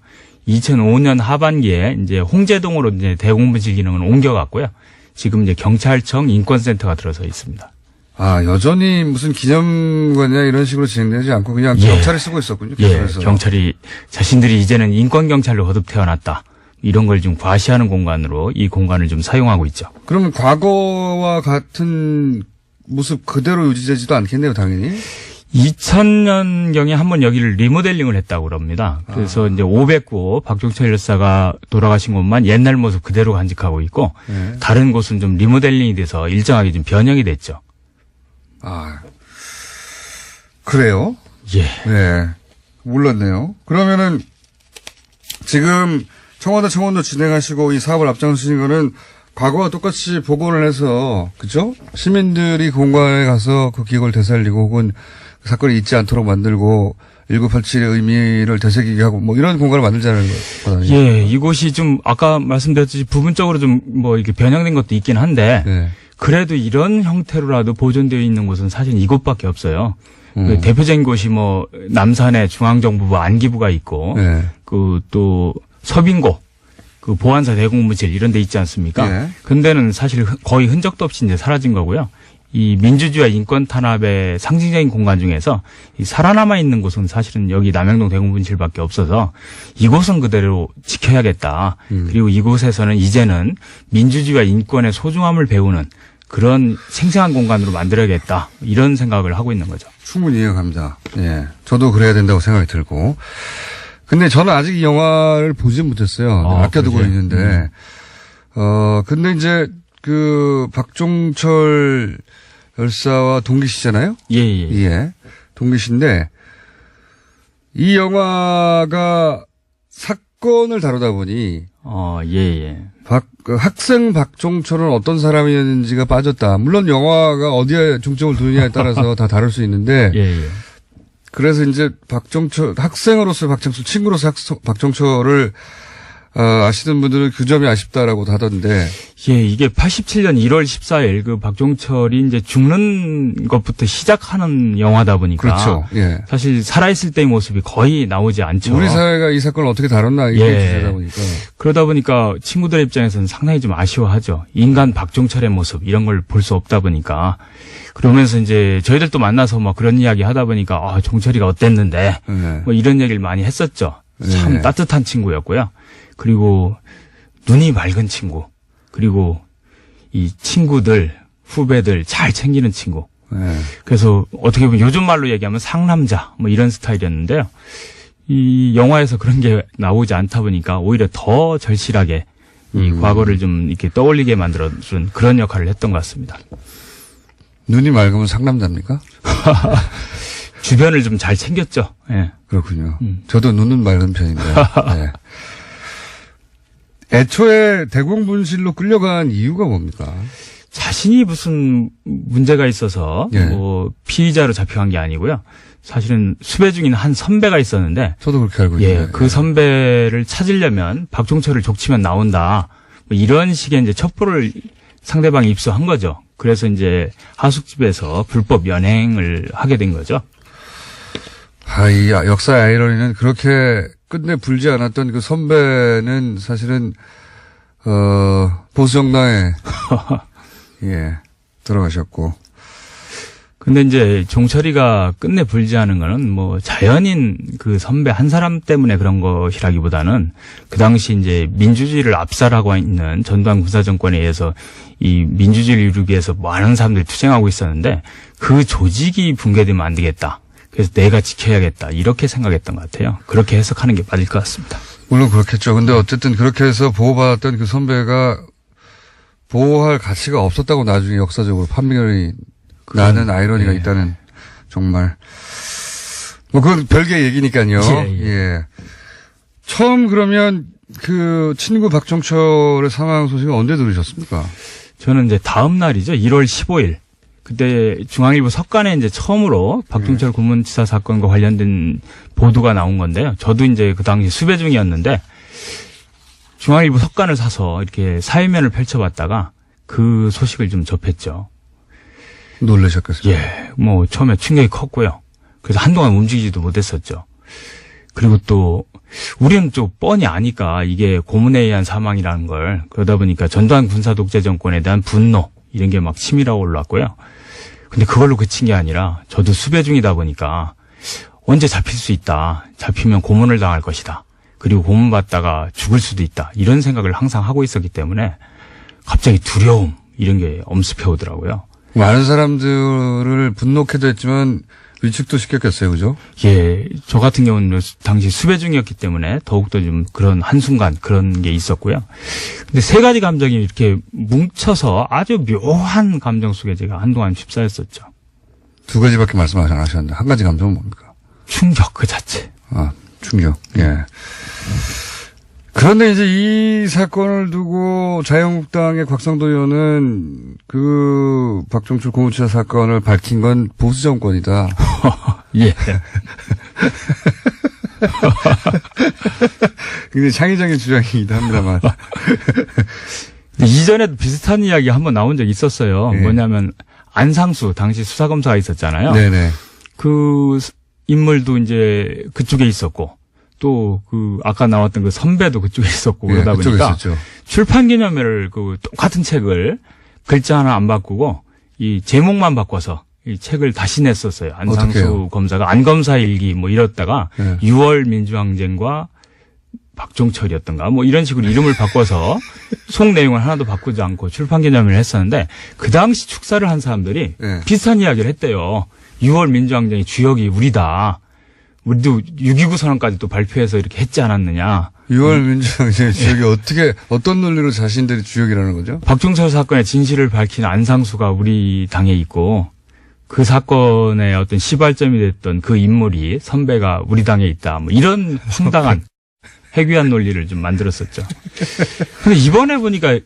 D: 2005년 하반기에 이제 홍제동으로 이제 대공분실 기능을 옮겨갔고요. 지금 이제 경찰청 인권센터가 들어서 있습니다.
A: 아, 여전히 무슨 기념관이나 이런 식으로 진행되지 않고 그냥
D: 예.
A: 경찰이 쓰고 있었군요.
D: 예,
A: 그래서.
D: 경찰이 자신들이 이제는 인권경찰로 거듭 태어났다. 이런 걸 좀 과시하는 공간으로 이 공간을 좀 사용하고 있죠.
A: 그러면 과거와 같은 모습 그대로 유지되지도 않겠네요, 당연히.
D: 2000년경에 한번 여기를 리모델링을 했다고 그럽니다. 그래서 이제 509호 박종철 열사가 돌아가신 곳만 옛날 모습 그대로 간직하고 있고
A: 네.
D: 다른 곳은 좀 리모델링이 돼서 일정하게 좀 변형이 됐죠.
A: 아, 그래요?
D: 예.
A: 네. 몰랐네요. 그러면은 지금 청원도 진행하시고 이 사업을 앞장서신 거는 과거와 똑같이 복원을 해서, 그죠? 시민들이 공간에 가서 그 기억을 되살리고 혹은 그 사건이 있지 않도록 만들고 1987의 의미를 되새기게 하고 이런 공간을 만들자는 거거든요.
D: 예, 이곳이 좀 아까 말씀드렸듯이 부분적으로 좀 이렇게 변형된 것도 있긴 한데
A: 네.
D: 그래도 이런 형태로라도 보존되어 있는 곳은 사실 이곳밖에 없어요. 그 대표적인 곳이 남산에 중앙정부부 안기부가 있고
A: 네.
D: 또 서빙고 그 보안사 대공분실 이런 데 있지 않습니까?
A: 네.
D: 근데는 사실 거의 흔적도 없이 이제 사라진 거고요. 이 민주주의와 인권 탄압의 상징적인 공간 중에서 이 살아남아 있는 곳은 사실은 여기 남영동 대공분실밖에 없어서 이곳은 그대로 지켜야겠다. 그리고 이곳에서는 이제는 민주주의와 인권의 소중함을 배우는 그런 생생한 공간으로 만들어야겠다. 이런 생각을 하고 있는 거죠.
A: 충분히 이해갑니다. 예. 저도 그래야 된다고 생각이 들고. 근데 저는 아직 이 영화를 보지 못했어요. 아껴두고
D: 그러세요?
A: 있는데. 근데 이제 그 박종철 열사와 동기시잖아요?
D: 예.
A: 예. 동기신데 이 영화가 사건을 다루다 보니
D: 예.
A: 그 학생 박종철은 어떤 사람이었는지가 빠졌다. 물론 영화가 어디에 중점을 두느냐에 따라서 다 다룰 수 있는데
D: 예.
A: 그래서 이제 박종철 학생으로서 박종철 친구로서 박종철을 아시는 분들은 그 점이 아쉽다라고 하던데.
D: 예, 이게 87년 1월 14일 그 박종철이 이제 죽는 것부터 시작하는 영화다 보니까.
A: 그렇죠. 예.
D: 사실 살아있을 때의 모습이 거의 나오지 않죠.
A: 우리 사회가 이 사건을 어떻게 다뤘나 이게 주제다 보니까.
D: 그러다 보니까 친구들의 입장에서는 상당히 좀 아쉬워하죠. 인간 박종철의 모습 이런 걸 볼 수 없다 보니까. 그러면서 이제 저희들도 만나서 뭐 그런 이야기 하다 보니까 종철이가 어땠는데 뭐 이런 얘기를 많이 했었죠. 참 따뜻한 친구였고요. 그리고 눈이 맑은 친구. 그리고 이 친구들, 후배들 잘 챙기는 친구. 그래서 어떻게 보면 요즘 말로 얘기하면 상남자 뭐 이런 스타일이었는데요. 이 영화에서 그런 게 나오지 않다 보니까 오히려 더 절실하게 이 과거를 좀 이렇게 떠올리게 만들어준 그런 역할을 했던 것 같습니다.
A: 눈이 맑으면 상남자입니까?
D: 주변을 좀 잘 챙겼죠. 예.
A: 그렇군요. 저도 눈은 맑은 편인데. 네. 애초에 대공분실로 끌려간 이유가 뭡니까?
D: 자신이 무슨 문제가 있어서 뭐 피의자로 잡혀간 게 아니고요. 사실은 수배 중인 한 선배가 있었는데
A: 저도 그렇게 알고 있는데.
D: 그 선배를 찾으려면 박종철을 족치면 나온다. 뭐 이런 식의 이제 첩보를 상대방이 입수한 거죠. 그래서 이제 하숙집에서 불법 연행을 하게 된 거죠.
A: 이 역사의 아이러니는 그렇게 끝내 불지 않았던 그 선배는 사실은 보수정당에 들어가셨고.
D: 근데 이제 종철이가 끝내 불지하는 거는 뭐 자연인 그 선배 한 사람 때문에 그런 것이라기보다는 그 당시 이제 민주주의를 압살하고 있는 전두환 군사정권에 의해서 이 민주주의를 이루기 위해서 많은 사람들이 투쟁하고 있었는데 그 조직이 붕괴되면 안 되겠다. 그래서 내가 지켜야겠다. 이렇게 생각했던 것 같아요. 그렇게 해석하는 게 맞을 것 같습니다.
A: 물론 그렇겠죠. 근데 어쨌든 그렇게 해서 보호받았던 그 선배가 보호할 가치가 없었다고 나중에 역사적으로 판명이 나는 아이러니가 있다는 정말. 뭐 그건 별개의 얘기니까요. 예. 처음 그러면 그 친구 박종철의 사망 소식을 언제 들으셨습니까?
D: 저는 이제 다음 날이죠. 1월 15일. 그때 중앙일보 석간에 이제 처음으로 박종철 고문치사 사건과 관련된 보도가 나온 건데요. 저도 이제 그 당시 수배 중이었는데 중앙일보 석간을 사서 이렇게 사회면을 펼쳐봤다가 그 소식을 좀 접했죠.
A: 놀라셨겠어요?
D: 예, 뭐 처음에 충격이 컸고요. 그래서 한동안 움직이지도 못했었죠. 그리고 또 우리는 좀 뻔히 아니까 이게 고문에 의한 사망이라는 걸 그러다 보니까 전두환 군사 독재 정권에 대한 분노 이런 게 막 치밀어 올랐고요. 근데 그걸로 그친 게 아니라 저도 수배 중이다 보니까 언제 잡힐 수 있다. 잡히면 고문을 당할 것이다. 그리고 고문받다가 죽을 수도 있다. 이런 생각을 항상 하고 있었기 때문에 갑자기 두려움 이런 게 엄습해 오더라고요.
A: 많은 사람들을 분노케도 했지만 위축도 시켰겠어요. 그죠?
D: 예. 저 같은 경우는 당시 수배 중이었기 때문에 더욱더 좀 그런 한순간 그런 게 있었고요. 근데 세 가지 감정이 이렇게 뭉쳐서 아주 묘한 감정 속에 제가 한동안 휩싸였었죠.
A: 두 가지밖에 말씀 안 하셨는데 한 가지 감정은 뭡니까?
D: 충격 그 자체.
A: 충격. 예. 그런데 이제 이 사건을 두고 자유한국당의 곽상도 의원은 그 박종철 고문치사 사건을 밝힌 건 보수 정권이다.
D: 예.
A: 굉장히 창의적인 주장이기도 합니다만.
D: 이전에도 비슷한 이야기 한번 나온 적이 있었어요.
A: 네.
D: 뭐냐면 안상수 당시 수사검사가 있었잖아요.
A: 네네.
D: 그 인물도 이제 그쪽에 있었고 또 그 아까 나왔던 그 선배도 그쪽에 있었고 그러다 보니까
A: 있었죠.
D: 출판 기념회를 그 똑같은 책을 글자 하나 안 바꾸고 이 제목만 바꿔서 이 책을 다시 냈었어요. 안상수
A: 어떡해요?
D: 검사가 안검사 일기 뭐 이랬다가
A: 네.
D: 6월 민주항쟁과 박종철이었던가 뭐 이런 식으로 이름을 바꿔서 속 내용을 하나도 바꾸지 않고 출판 기념회를 했었는데 그 당시 축사를 한 사람들이
A: 네.
D: 비슷한 이야기를 했대요. 6월 민주항쟁의 주역이 우리다. 우리도 6.29 선언까지 또 발표해서 이렇게 했지 않았느냐.
A: 6월 민주항쟁의 주역이 어떤 논리로 자신들이 주역이라는 거죠?
D: 박종철 사건의 진실을 밝힌 안상수가 우리 당에 있고 그 사건의 어떤 시발점이 됐던 그 인물이 선배가 우리 당에 있다. 뭐 이런 황당한 해괴한 논리를 좀 만들었었죠. 근데 이번에 보니까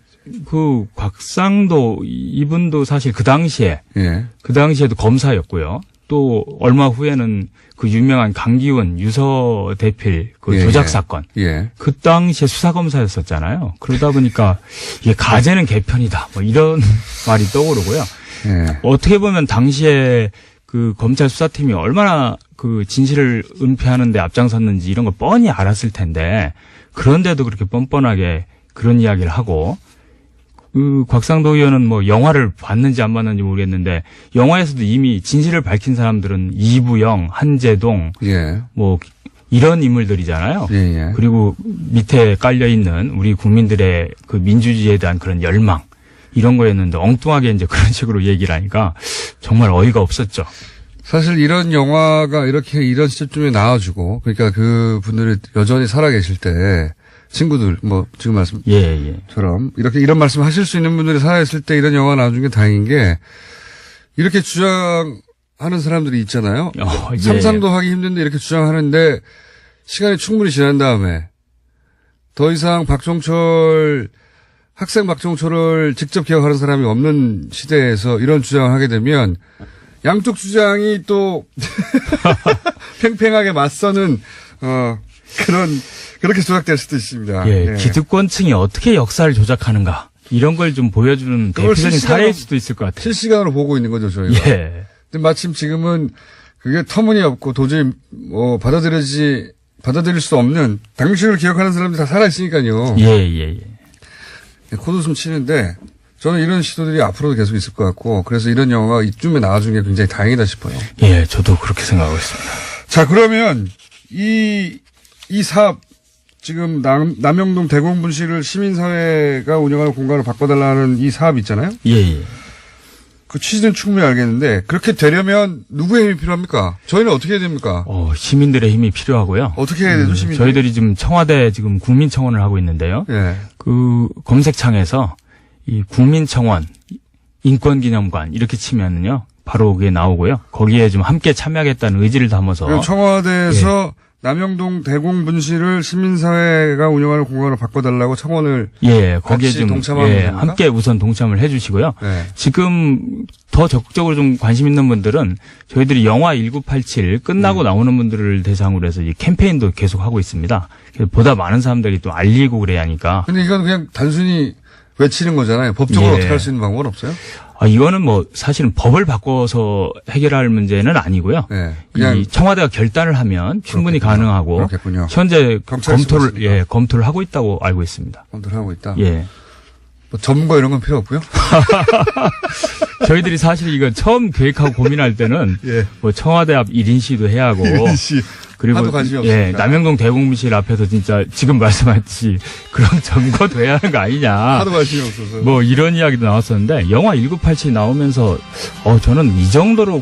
D: 그 곽상도 이분도 사실 그 당시에도 검사였고요. 또 얼마 후에는 그 유명한 강기훈 유서 대필 그 조작 사건. 그 당시에 수사검사였었잖아요. 그러다 보니까 이게 가재는 개편이다. 뭐 이런 말이 떠오르고요. 어떻게 보면 당시에 그 검찰 수사팀이 얼마나 그 진실을 은폐하는데 앞장섰는지 이런 걸 뻔히 알았을 텐데 그런데도 그렇게 뻔뻔하게 그런 이야기를 하고 그 곽상도 의원은 뭐 영화를 봤는지 안 봤는지 모르겠는데 영화에서도 이미 진실을 밝힌 사람들은 이부영, 한재동 뭐 이런 인물들이잖아요. 그리고 밑에 깔려 있는 우리 국민들의 그 민주주의에 대한 그런 열망 이런 거였는데 엉뚱하게 이제 그런 식으로 얘기를 하니까 정말 어이가 없었죠.
A: 사실 이런 영화가 이런 시점에 나와주고, 그러니까 그 분들이 여전히 살아계실 때, 친구들, 뭐, 지금 말씀처럼, 이런 말씀 하실 수 있는 분들이 살아있을 때 이런 영화 나와준 게 다행인 게, 이렇게 주장하는 사람들이 있잖아요. 상상도 하기 힘든데 이렇게 주장하는데, 시간이 충분히 지난 다음에, 더 이상 학생 박종철을 직접 기억하는 사람이 없는 시대에서 이런 주장을 하게 되면, 양쪽 주장이 또 팽팽하게 맞서는 그렇게 조작될 수도 있습니다.
D: 기득권층이 어떻게 역사를 조작하는가 이런 걸 좀 보여주는 대표적인 사례일 수도 있을 것 같아요.
A: 실시간으로 보고 있는 거죠, 저희가. 근데 마침 지금은 그게 터무니없고 도저히 받아들일 수 없는 당시를 기억하는 사람들이 다 살아 있으니까요. 코웃음 치는데. 저는 이런 시도들이 앞으로도 계속 있을 것 같고, 그래서 이런 영화가 이쯤에 나와준 게 굉장히 다행이다 싶어요.
D: 저도 그렇게 생각하고 있습니다.
A: 자, 그러면 이 사업, 지금 남영동 대공분실을 시민사회가 운영하는 공간으로 바꿔달라는 이 사업 있잖아요? 그 취지는 충분히 알겠는데, 그렇게 되려면 누구의 힘이 필요합니까? 저희는 어떻게 해야 됩니까?
D: 시민들의 힘이 필요하고요.
A: 어떻게 해야 되죠, 시민들?
D: 저희들이 지금 청와대 지금 국민청원을 하고 있는데요. 그 검색창에서 이 국민청원, 인권기념관 이렇게 치면은요 바로 그게 나오고요. 거기에 좀 함께 참여하겠다는 의지를 담아서
A: 청와대에서 남영동 대공분실을 시민사회가 운영하는 공간으로 바꿔달라고 청원을
D: 거기에 좀 함께 우선 동참을 해주시고요. 지금 더 적극적으로 좀 관심 있는 분들은 저희들이 영화 1987 끝나고 나오는 분들을 대상으로 해서 이 캠페인도 계속 하고 있습니다. 보다 많은 사람들이 또 알리고 그래야 하니까. 근데
A: 이건 그냥 단순히 외치는 거잖아요. 법적으로 어떻게 할 수 있는 방법은 없어요?
D: 이거는 뭐 사실은 법을 바꿔서 해결할 문제는 아니고요. 그냥 이 청와대가 결단을 하면 충분히 가능하고
A: 그렇겠군요.
D: 현재 검토를 하고 있다고 알고 있습니다.
A: 검토를 하고 있다. 뭐 전문가 이런 건 필요 없고요.
D: 저희들이 사실 이거 처음 계획하고 고민할 때는 뭐 청와대 앞 1인 시도 해야 하고 그리고 남영동 대공분실 앞에서 진짜 지금 말씀하셨듯이 그런 점거도 해야 하는 거 아니냐.
A: 하도 관심이 없어서.
D: 뭐 이런 이야기도 나왔었는데 영화 1987 나오면서 저는 이 정도로